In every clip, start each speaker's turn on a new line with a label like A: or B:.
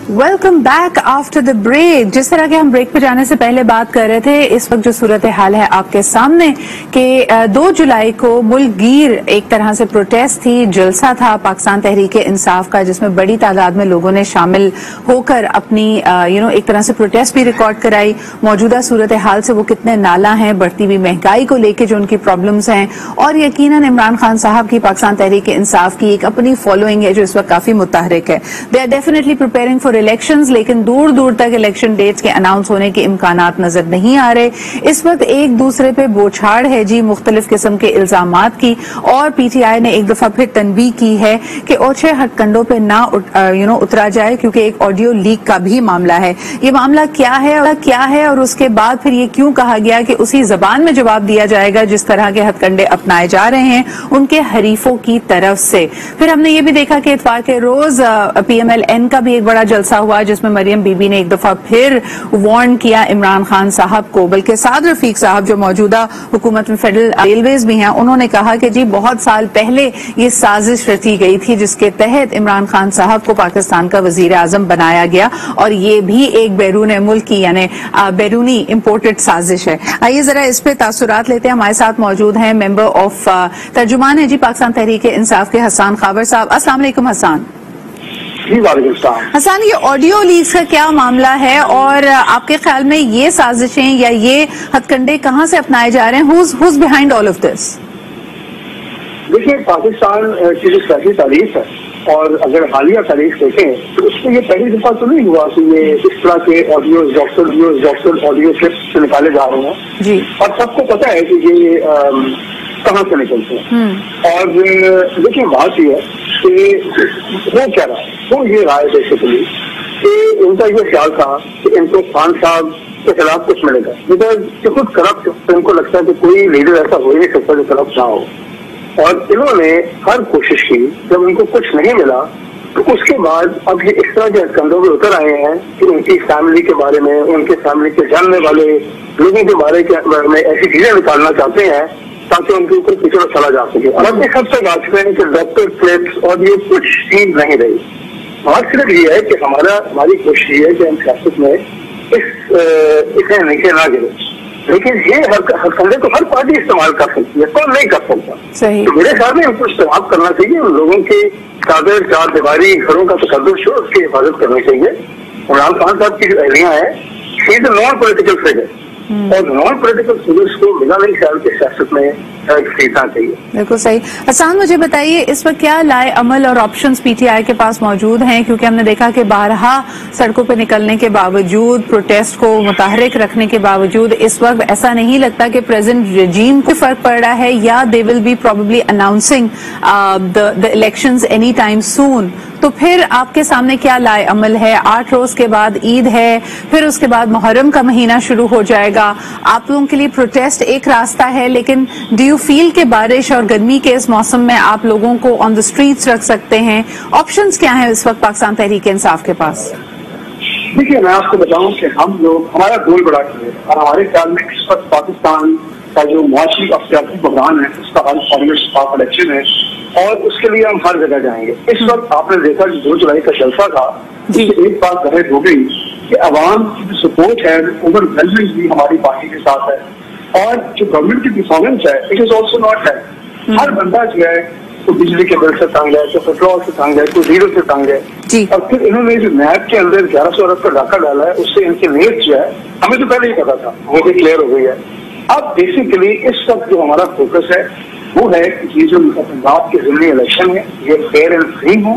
A: Welcome back after the break. जिस तरह के हम ब्रेक पे जाने से पहले बात कर रहे थे, इस वक्त जो सूरत हाल है आपके सामने कि 2 जुलाई को मुल्क गिर एक तरह से प्रोटेस्ट थी, जलसा था पाकिस्तान तहरीक इंसाफ का, जिसमें बड़ी तादाद में लोगों ने शामिल होकर अपनी एक तरह से प्रोटेस्ट भी रिकॉर्ड कराई। मौजूदा सूरत हाल से वो कितने नाला हैं, बढ़ती हुई महंगाई को लेकर जो उनकी प्रॉब्लम्स हैं, और यकीनन इमरान खान साहब की पाकिस्तान तहरीक इंसाफ की एक अपनी फॉलोइंग है जो इस वक्त काफी मुतहरिक है। They are definitely preparing for elections, लेकिन दूर दूर तक इलेक्शन डेट्स के अनाउंस होने के इम्कानात नजर नहीं आ रहे। इस वक्त एक दूसरे पे बोछाड़ है जी मुख्तलिफ किस्म के इल्जामात की, और पीटीआई ने एक दफा फिर तनबीह की है कि ओछे हथकंडों पे ना उतरा जाए, क्योंकि एक ऑडियो लीक का भी मामला है। ये मामला क्या है और उसके बाद फिर ये क्यों कहा गया कि उसी जबान में जवाब दिया जाएगा जिस तरह के हथकंडे अपनाए जा रहे हैं उनके हरीफों की तरफ से। फिर हमने ये भी देखा कि इतवार के रोज PMLN का भी एक बड़ा जलसा हुआ जिसमें मरियम बीबी ने एक दफा फिर वार्न किया इमरान खान साहब को, बल्कि साद रफीक साहब जो मौजूदा हुकूमत में फेडरल रेलवेज भी हैं, उन्होंने कहा कि जी बहुत साल पहले ये साजिश रची गई थी जिसके तहत इमरान खान साहब को पाकिस्तान का वजीर आजम बनाया गया, और ये भी एक बैरून मुल्क की यानी बैरूनी इम्पोर्टेड साजिश है। आइए जरा इस पे तासुरात लेते हैं। हमारे साथ मौजूद हैं मेंबर ऑफ तर्जुमान है जी पाकिस्तान तहरीक इंसाफ के हसन खाबर साहब। अस्सलाम वालेकुम हसन। हसन, ये ऑडियो लीक्स का क्या मामला है और आपके ख्याल में ये साजिशें या ये हथकंडे कहाँ से अपनाए जा रहे हैं? who's behind all of this?
B: देखिए, पाकिस्तान की जो सियासी तारीख है और अगर हालिया तारीख देखें तो उसमें ये पहली दफा तो नहीं हुआ कि ये इस तरह के डॉक्टर ऑडियो क्लिप्स से निकाले जा रहे हैं जी। और सबको पता है कि ये कहाँ से निकलते हैं। और देखिए, बात ये है कि वो क्या रहा है, वो ये रहा है बेसिकली कि उनका ये ख्याल था कि इनको खान साहब के खिलाफ कुछ मिलेगा, बिकॉज खुद करप्ट, तो इनको लगता है कि कोई लीडर ऐसा हो ही नहीं सकता जो करप्ट ना हो। और इन्होंने हर कोशिश की, जब उनको कुछ नहीं मिला तो उसके बाद अब ये इस तरह के हथकंडों में उतर आए हैं कि उनकी फैमिली के बारे में, उनके फैमिली के जानने वाले लोगों के बारे में ऐसी चीजें निकालना चाहते हैं ताकि उनके ऊपर पिछड़ा चला जा सके। और अब एक सबसे बात करें कि डॉक्टर क्लिप्स और ये कुछ चीज नहीं रही। बात सिर्फ ये है कि हमारी कोशिश ये है कि हम सियासत में इसे नीचे ना गिरे, लेकिन ये हथकंडे को हर पार्टी इस्तेमाल कर सकती है, कौन नहीं कर सकता। तो मेरे ख्याल में हमको इस्तेमाल करना चाहिए, उन लोगों के चादर चार दीवारी घरों का तकद्दुस हो उसकी हिफाजत करनी चाहिए। इमरान खान साहब की जो एहलियां है, she is a non political figure, और नॉन पॉलिटिकल फिगर्स को बिना नहीं ख्याल के सियासत में सीखना चाहिए।
A: बिल्कुल सही। हसन, मुझे बताइए इस वक्त क्या लाए अमल और ऑप्शंस पीटीआई के पास मौजूद हैं, क्योंकि हमने देखा कि बारहा सड़कों पर निकलने के बावजूद, प्रोटेस्ट को मुतहरिक रखने के बावजूद इस वक्त ऐसा नहीं लगता कि प्रेजेंट रेजीम को फर्क पड़ रहा है, या they will be probably announcing the elections any time soon. तो फिर आपके सामने क्या लाए अमल है? 8 रोज के बाद ईद है, फिर उसके बाद मुहर्रम का महीना शुरू हो जाएगा। आप लोगों के लिए प्रोटेस्ट एक रास्ता है, लेकिन डू यू फील कि बारिश और गर्मी के इस मौसम में आप लोगों को ऑन द स्ट्रीट्स रख सकते हैं? ऑप्शंस क्या हैं इस वक्त पाकिस्तान तहरीक इंसाफ के पास?
B: देखिए, मैं आपको बताऊं कि हम लोग, हमारा गोल बड़ा है और हमारे ख्याल में इस वक्त पाकिस्तान का जो मुआशी और सियासी बहरान है उसका हल फॉर्मेट ऑफ इलेक्शन है, और उसके लिए हम हर जगह जाएंगे। इस वक्त आपने देखा कि 2 जुलाई का जलसा था, एक बात जाहिर हो गई कि अवाम की जो सपोर्ट है ओवरवेलमिंग भी हमारी पार्टी के साथ है, और जो गवर्नमेंट की परफॉर्मेंस है इट इज ऑल्सो नॉट है। हर बंदा जो है तो बिजली के बिल से तंग है, तो पेट्रोल से तंग है, तो जीरो से तंग है, और फिर इन्होंने जो नैब के अंदर 1100 अरब का डाका डाला है उससे इनकी नीयत जो है हमें तो पहले ही पता था, वो भी क्लियर हो गई है। अब बेसिकली इस वक्त जो हमारा फोकस है वो है कि ये जो पंजाब के जिले इलेक्शन है ये फेयर एंड फ्री हो।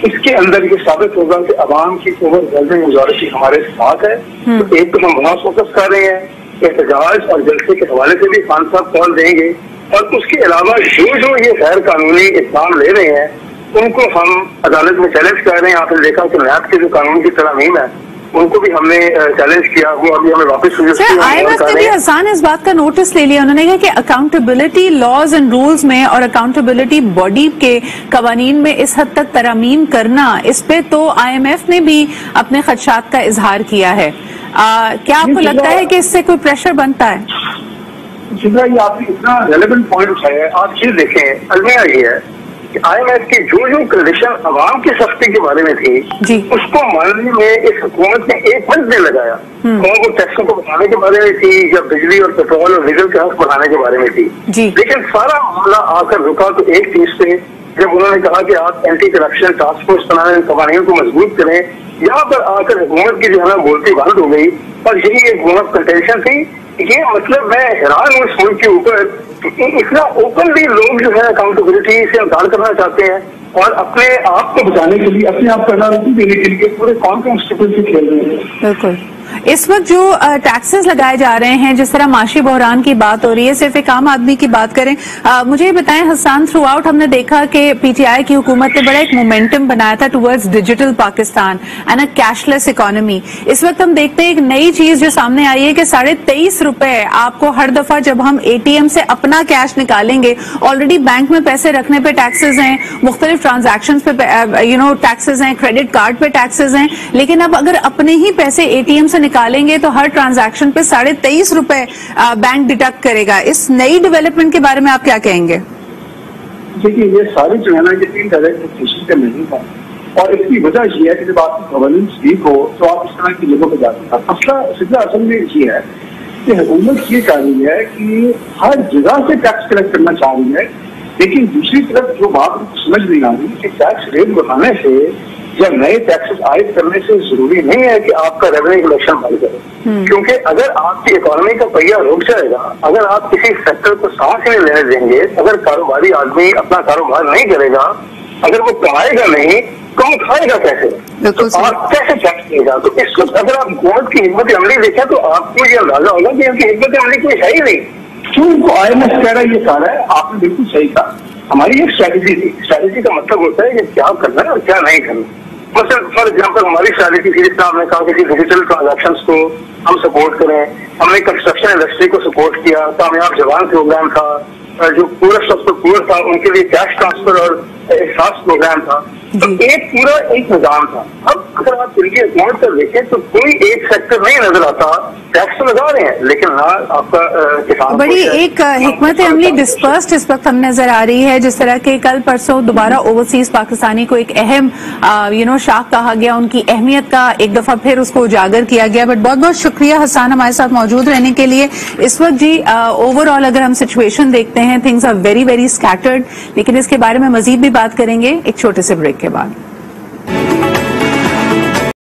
B: इसके अंदर ये साबित होगा कि अवाम की ओवरवेलमिंग मेजॉरिटी हमारे साथ है। तो एक तो हम वहाँ फोकस कर रहे हैं, एहतजाज और जलसे के हवाले से भी खान साहब कॉल देंगे, और उसके अलावा जो ये गैर कानूनी इक़दाम ले रहे हैं उनको हम अदालत में चैलेंज कर रहे हैं। आपने देखा कि नैब के जो कानून की तरमीम है उनको भी हमने चैलेंज किया, वो अभी हमें वापस
A: IMF ने भी हसन इस बात का नोटिस ले लिया। उन्होंने कहा कि अकाउंटेबिलिटी लॉज एंड रूल्स में और अकाउंटेबिलिटी बॉडी के कवानीन में इस हद तक तरमीम करना, इस पे तो IMF ने भी अपने खदशात का इजहार किया है। क्या आपको लगता है कि इससे कोई प्रेशर बनता है?
B: जितना ये आपने इतना रेलेवेंट पॉइंट उठाया है, आप ये देखें, अलमिया ये है IMF की जो कंडीशन अवाम की सख्ती के बारे में थी उसको मानने में इस हुकूमत ने 1 मिनट नहीं लगाया। वो टैक्सों को बढ़ाने के बारे में थी या बिजली और पेट्रोल और डीजल के हक बढ़ाने के बारे में थी, लेकिन सारा मामला आकर रुका तो एक चीज पे, जब उन्होंने कहा कि आप एंटी करप्शन टास्क फोर्स बनाने कवानीन को मजबूत करें, यहाँ पर आकर हुकूमत की जो है ना बोलती बंद हो गई और यही एक हुकूमत कंटेंशन थी। ये मतलब मैं हैरान हूँ इस मुल्क के ऊपर इतना ओपनली लोग जो है अकाउंटेबिलिटी से इनकार करना चाहते हैं और अपने आप को बचाने के लिए, अपने आप करना देने के लिए पूरे कौन कौन से खेल रहे हैं।
A: बिल्कुल, इस वक्त जो टैक्सेस लगाए जा रहे हैं, जिस तरह माशी बहरान की बात हो रही है, सिर्फ एक आम आदमी की बात करें, मुझे ये बताएं हसन, थ्रू आउट हमने देखा कि PTI की हुकूमत ने बड़ा एक मोमेंटम बनाया था towards digital Pakistan and a cashless economy. इस वक्त हम देखते हैं एक नई चीज जो सामने आई है कि 23.5 रुपए आपको हर दफा जब हम ATM से अपना कैश निकालेंगे, ऑलरेडी बैंक में पैसे रखने पे टैक्सेस हैं, मुख्तलिफ ट्रांजैक्शन पे टैक्सेस हैं, क्रेडिट कार्ड पे टैक्सेस हैं, लेकिन अब अगर अपने ही पैसे ATM से निकालेंगे तो हर ट्रांजैक्शन पे 23.5 रुपए बैंक डिडक्ट करेगा। इस नई डेवलपमेंट के बारे में आप क्या कहेंगे?
B: देखिए, ये सारी जो है ना ये इनडायरेक्ट टैक्सेशन का नहीं है और इसकी वजह ये है कि जब आपकी गवर्नेंस वीक हो तो आप इस तरह की जगहों पर जाते हैं। मसला असल में ये है कि हुकूमत ये चाह रही है कि हर जगह से टैक्स कलेक्ट करना चाह रही है, लेकिन दूसरी तरफ जो बात समझ नहीं आ रही कि टैक्स रेट बढ़ाने से या नए टैक्सेस आयद करने से जरूरी नहीं है कि आपका रेवेन्यू कलेक्शन बढ़ जाए, क्योंकि अगर आपकी इकोनॉमी का पहिया रुक जाएगा, अगर आप किसी सेक्टर को सांस नहीं लेने देंगे, अगर कारोबारी आदमी अपना कारोबार नहीं करेगा, अगर वो कमाएगा नहीं तो वो खाएगा कैसे, तो आप कैसे टैक्स देगा? तो इस वक्त अगर आप हुकूमत की हिम्मत अमली देखें तो आपको ये अंदाजा होगा कि उनकी हिम्मत अमली कोई है ही नहीं। क्यों उनको IMF कह रहा है ये सारा है? आपने बिल्कुल सही कहा, हमारी एक स्ट्रैटेजी थी। स्ट्रैटेजी का मतलब होता है कि क्या करना है और क्या नहीं करना। मतलब फॉर एग्जाम्पल हमारी स्ट्रैटेजी थी, जिसमें हमने कहा कि डिजिटल ट्रांजैक्शंस को हम सपोर्ट करें, हमने कंस्ट्रक्शन इंडस्ट्री को सपोर्ट किया, कामयाब जवान प्रोग्राम था, जो पूरा पुअर था उनके लिए कैश ट्रांसफर और एहसास प्रोग्राम था, तो एक निजाम था। अब अगर आप इनके अकाउंट पर देखें तो कोई एक सेक्टर नहीं नजर आता, टैक्स तो लगा रहे हैं लेकिन हाँ आपका किसान
A: बड़ी एक हिकमत अमली डिस्पर्स्ड इस वक्त हमें नजर आ रही है। जिस तरह के कल परसों दोबारा ओवरसीज पाकिस्तानी को एक अहम शाख कहा गया, उनकी अहमियत का एक दफा फिर उसको उजागर किया गया। बट बहुत बहुत शुक्रिया हसन हमारे साथ मौजूद रहने के लिए। इस वक्त जी ओवरऑल अगर हम सिचुएशन देखते हैं, things are very very scattered, लेकिन इसके बारे में मजीद भी बात करेंगे एक छोटे से ब्रेक के बाद।